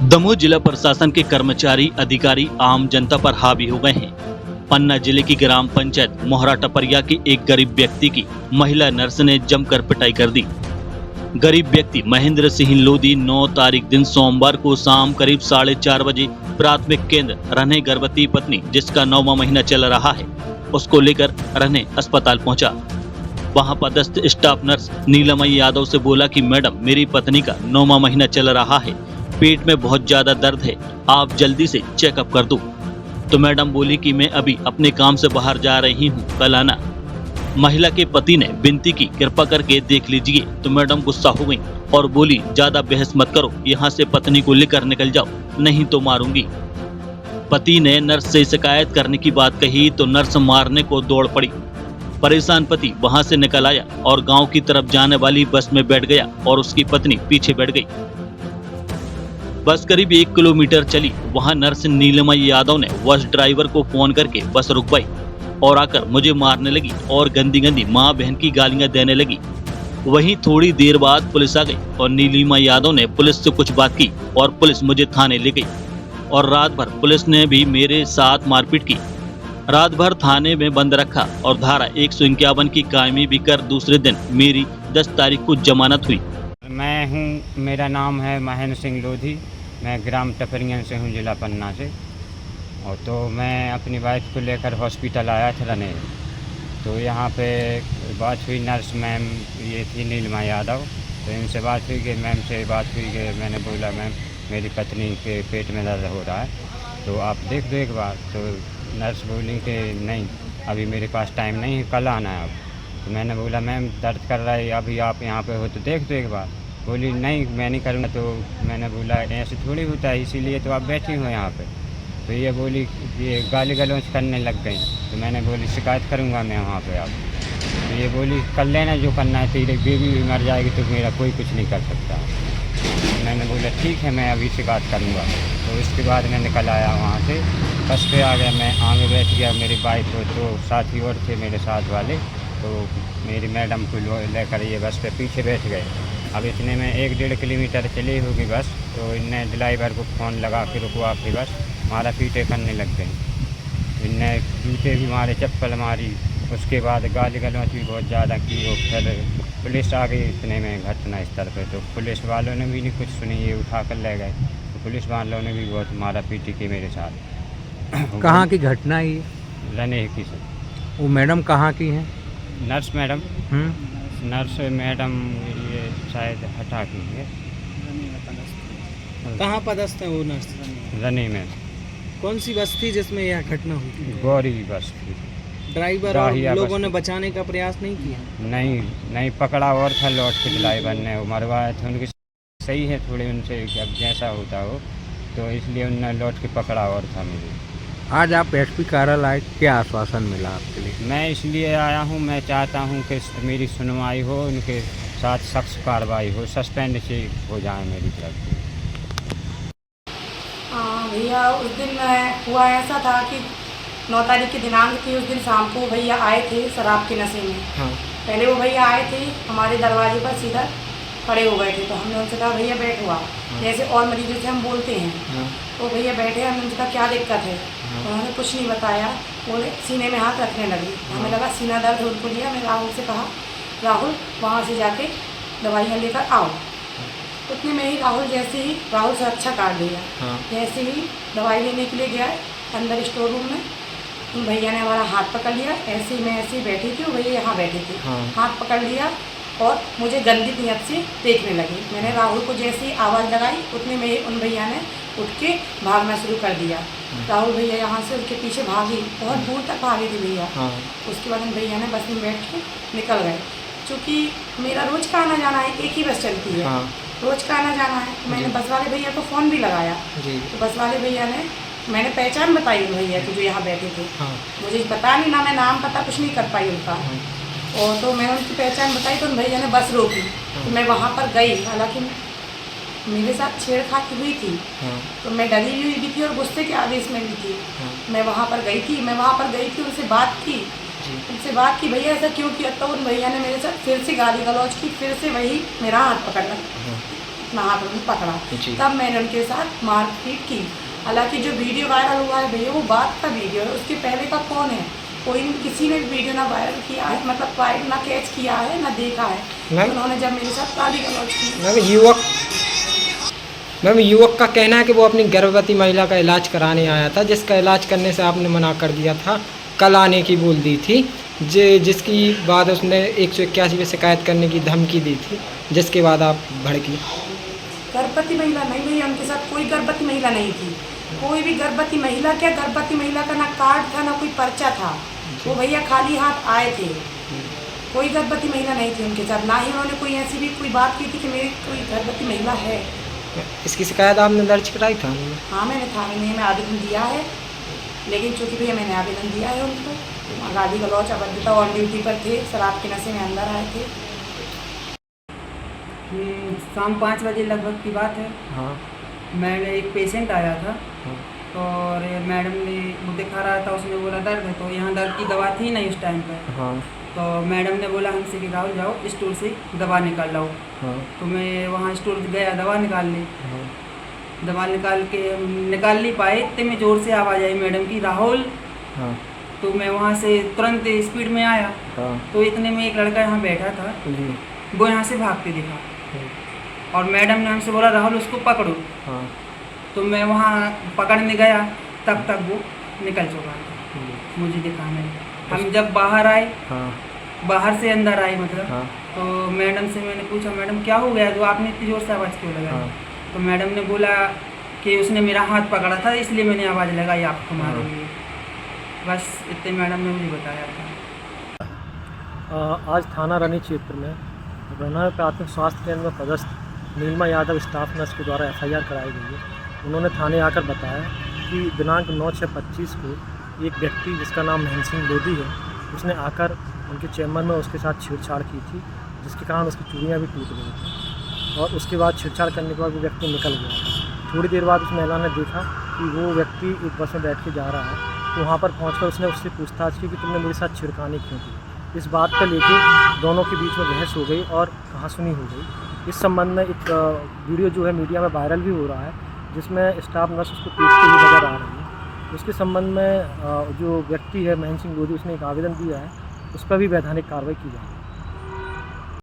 दमोह जिला प्रशासन के कर्मचारी अधिकारी आम जनता पर हावी हो गए हैं। पन्ना जिले की ग्राम पंचायत मोहरा टपरिया के एक गरीब व्यक्ति की महिला नर्स ने जमकर पिटाई कर दी। गरीब व्यक्ति महेंद्र सिंह लोधी 9 तारीख दिन सोमवार को शाम करीब 4:30 बजे प्राथमिक केंद्र रहने गर्भवती पत्नी जिसका 9वां महीना चल रहा है उसको लेकर रहने अस्पताल पहुंचा। वहां पदस्थ स्टाफ नर्स नीलमयी यादव से बोला कि मैडम, मेरी पत्नी का 9वां महीना चल रहा है, पेट में बहुत ज्यादा दर्द है, आप जल्दी से चेकअप कर दो। तो मैडम बोली कि मैं अभी अपने काम से बाहर जा रही हूँ, कल आना। महिला के पति ने विनती की, कृपा करके देख लीजिए। तो मैडम गुस्सा हो गई और बोली, ज्यादा बहस मत करो, यहाँ से पत्नी को लेकर निकल जाओ, नहीं तो मारूंगी। पति ने नर्स से शिकायत करने की बात कही तो नर्स मारने को दौड़ पड़ी। परेशान पति वहां से निकल आया और गांव की तरफ जाने वाली बस में बैठ गया और उसकी पत्नी पीछे बैठ गई। बस करीब 1 किलोमीटर चली। वहां नर्स नीलमयी यादव ने बस ड्राइवर को फोन करके बस रुकवाई और आकर मुझे मारने लगी और गंदी गंदी माँ बहन की गालियां देने लगी। वहीं थोड़ी देर बाद पुलिस आ गई और नीलिमा यादव ने पुलिस से कुछ बात की और पुलिस मुझे थाने ले गई और रात भर पुलिस ने भी मेरे साथ मारपीट की। रात भर थाने में बंद रखा और धारा 151 की कायमी भी कर दूसरे दिन मेरी 10 तारीख को जमानत हुई। मैं हूँ, मेरा नाम है महेंद्र सिंह लोधी, मैं ग्राम टपरिया से हूँ, जिला पन्ना से। और तो मैं अपनी वाइफ को लेकर हॉस्पिटल आया था रहने। तो यहाँ पे बात हुई, नर्स मैम ये थी नीलिमा यादव, तो इनसे बात हुई कि मैम से बात हुई कि मैंने बोला मैम मेरी पत्नी के पेट में दर्द हो रहा है, तो आप देख दो एक बार। तो नर्स बोली कि नहीं, अभी मेरे पास टाइम नहीं है, कल आना है अब। तो मैंने बोला मैम दर्द कर रहा है, अभी आप यहाँ पे हो तो देख दो एक बार। बोली नहीं मैं नहीं करूँगा। तो मैंने बोला ऐसे थोड़ी होता है, इसीलिए तो आप बैठी हो यहाँ पे। तो ये बोली, ये गाली गलौज करने लग गई। तो मैंने बोली शिकायत करूँगा मैं वहाँ पे आप। तो ये बोली कर लेना जो करना है, तेरी बेबी भी मर जाएगी तो मेरा कोई कुछ नहीं कर सकता। तो मैंने बोला ठीक है, मैं अभी शिकायत करूँगा। तो उसके बाद मैं निकल आया वहाँ से, बस पे आ गया, मैं आगे बैठ गया। मेरी बाइक को तो साथी और थे मेरे साथ वाले, तो मेरी मैडम को लेकर ये बस पे पीछे बैठ गए। अब इतने में 1-1.5 किलोमीटर चली होगी बस, तो इनने ड्राइवर को फ़ोन लगा के रुकवा के बस मारा पीटे करने लग गई। इनने जूते भी मारे, चप्पल मारी, उसके बाद गाली गलौज भी बहुत ज़्यादा की। वो फिर पुलिस आ गई इतने में घटना स्थल पर, तो पुलिस वालों ने भी नहीं कुछ सुनी, ये उठा कर ले गए। तो पुलिस वालों ने भी बहुत मारा पीटी की मेरे साथ। कहाँ की घटना है ये? रहने की से। वो मैडम कहाँ की हैं? नर्स मैडम, नर्स मैडम ये शायद हटा की है। कहाँ पदस्थ है वो नर्स? रनी में। कौन सी बस थी जिसमें यह घटना हुई थी? गौरी बस थी। ड्राइवर और लोगों ने बचाने का प्रयास नहीं किया? नहीं पकड़ा और था, लौट के ड्राइवर ने वो मरवाए थे। उनकी सही है थोड़ी उनसे, अब जैसा होता हो, तो इसलिए उनने लौट के पकड़ा और था मुझे। आज आप एसपी कार्यालय आए, क्या आश्वासन मिला आपके लिए? मैं इसलिए आया हूँ, मैं चाहता हूँ कि मेरी सुनवाई हो, उनके साथ सख्त कार्रवाई हो, सस्पेंड से हो जाए मेरी तरफ से। भैया उस दिन हुआ ऐसा था कि 9 तारीख की दिनांक थी। उस दिन शाम को भैया आए थे शराब के नशे में। पहले वो भैया आए थे, हमारे दरवाजे पर सीधा खड़े हो गए थे। तो हमने उनसे कहा भैया बैठो आप, जैसे और मरीजों से हम बोलते हैं। तो भैया बैठे, हमने उनसे कहा क्या दिक्कत है, तो उन्होंने कुछ नहीं बताया। बोले सीने में हाथ रखने लगे, हमें लगा सीना दर्द उनको लिया। मैं राहुल से कहा राहुल वहाँ से जाके दवाइयाँ लेकर आओ। उतने में ही राहुल से अच्छा काट दिया। जैसे ही दवाई लेने के लिए गया अंदर स्टोर रूम में, उन भैया ने हमारा हाथ पकड़ लिया। ऐसे ही मैं ऐसे ही बैठी थी, वो भैया यहाँ बैठे थे। हाथ पकड़ लिया और मुझे गंदी नियत से देखने लगी। मैंने राहुल को जैसे ही आवाज़ लगाई, उतने में उन भैया ने उठ के भागना शुरू कर दिया। राहुल भैया यहाँ से उनके पीछे भागी, बहुत दूर तक भागे थे भैया। उसके बाद उन भैया ने बस में बैठ के निकल गए। चूँकि मेरा रोज़ का आना जाना है, एक ही बस चलती है, रोज़ का आना जाना है। मैंने बस वाले भैया को फ़ोन भी लगाया, तो बस वाले भैया ने, मैंने पहचान बताई उन भैया की जो यहाँ बैठे थे। मुझे पता नहीं, ना मैं नाम पता कुछ नहीं कर पाई उनका। और तो मैंने उनकी पहचान बताई तो उन भैया ने बस रोकी। तो मैं वहाँ पर गई, हालांकि मेरे साथ छेड़खानी हुई थी, तो मैं डरी हुई भी थी और गुस्से के आवेश में भी थी। मैं वहाँ पर गई थी, उनसे बात की भैया ऐसा क्यों किया। तो उन भैया ने मेरे साथ फिर से गाली गलौज की, फिर से वही मेरा हाथ पकड़ना अपना हाथ में पकड़ा, जी। तब मैंने उनके साथ मारपीट की। हालांकि जो वीडियो वायरल हुआ है भैया वो बात का वीडियो है, उसके पहले का कौन है? कोई किसी ने भी वीडियो ना वायरल किया है, मतलब वायरल ना कैच किया है ना देखा है। मैम? उन्होंने जब मेरे साथ गाली गलौज की। मैम युवक का कहना है कि वो अपनी गर्भवती महिला का इलाज कराने आया था, जिसका इलाज करने से आपने मना कर दिया था, कल आने की बोल दी थी, जिसकी बाद उसने 181 पे शिकायत करने की धमकी दी थी, जिसके बाद आप भड़की। गर्भवती महिला नहीं भैया, उनके साथ कोई गर्भवती महिला नहीं थी। कोई भी गर्भवती महिला क्या, गर्भवती महिला का ना कार्ड था ना कोई पर्चा था, वो भैया खाली हाथ आए थे। कोई गर्भवती महिला नहीं थी उनके साथ, ना ही उन्होंने कोई ऐसी भी कोई बात की थी कि मेरी कोई गर्भवती महिला है। इसकी शिकायत आपने दर्ज कराई था? हाँ मैंने थाने में आवेदन दिया है, लेकिन चूँकि भैया मैंने आवेदन दिया है उनको, गाली गलौज अभद्रता, ऑन ड्यूटी पर थे, शराब के नशे में अंदर आए थे। शाम 5 बजे लगभग की बात है। हाँ। मैंने एक पेशेंट आया था और मैडम ने वो दिखा रहा था, उसने बोला दर्द है, तो यहाँ दर्द की दवा थी नहीं उस टाइम पर। हाँ। तो मैडम ने बोला हमसे कि राहुल जाओ स्टोर से दवा निकाल लाओ। हाँ। तो मैं वहाँ स्टोर गया, दवा निकाल ली। हाँ। दवा निकाल नहीं पाए, इतने में ज़ोर से आवाज़ आई मैडम की, राहुल। हाँ। तो मैं वहाँ से तुरंत स्पीड में आया। हाँ। तो इतने में एक लड़का यहाँ बैठा था, जी। वो यहाँ से भागते दिखा और मैडम ने हमसे बोला राहुल उसको पकड़ो। हाँ। तो मैं वहाँ पकड़ने गया, तब तक वो निकल चुका था, मुझे दिखा नहीं। हम जब बाहर आए, हाँ। बाहर से अंदर आए मतलब, हाँ। तो मैडम से मैंने पूछा मैडम क्या हो गया, तो आपने इतनी जोर से आवाज़ क्यों लगाई? हाँ। तो मैडम ने बोला कि उसने मेरा हाथ पकड़ा था इसलिए मैंने आवाज़ लगाई आपको मारूंगी। बस इतने मैडम ने मुझे बताया था। आज थाना रनी क्षेत्र में रना प्राथमिक स्वास्थ्य केंद्र में पदस्थ नीलमा यादव स्टाफ नर्स के द्वारा FIR कराई गई है। उन्होंने थाने आकर बताया कि दिनांक 9/6/25 को एक व्यक्ति जिसका नाम महेंद्र सिंह लोधी है, उसने आकर उनके चैम्बर में उसके साथ छेड़छाड़ की थी, जिसके कारण उसकी चूड़ियाँ भी टूट गई थी और उसके बाद छेड़छाड़ करने के बाद वो व्यक्ति निकल गया था। थोड़ी देर बाद उस महिला ने देखा कि वो व्यक्ति एक बस में बैठ के जा रहा है, तो वहाँ पर पहुँचकर उसने उससे पूछताछ की कि तुमने मेरे साथ छिड़कानी क्यों की। इस बात को लेके दोनों के बीच में बहस हो गई और कहासुनी हो गई। इस संबंध में एक वीडियो जो है मीडिया में वायरल भी हो रहा है, जिसमें स्टाफ नर्स उसको पीटती हुई नजर आ रही है। उसके संबंध में जो व्यक्ति है महेंद्र सिंह लोधी, उसने एक आवेदन दिया है, उस पर भी वैधानिक कार्रवाई की जाए।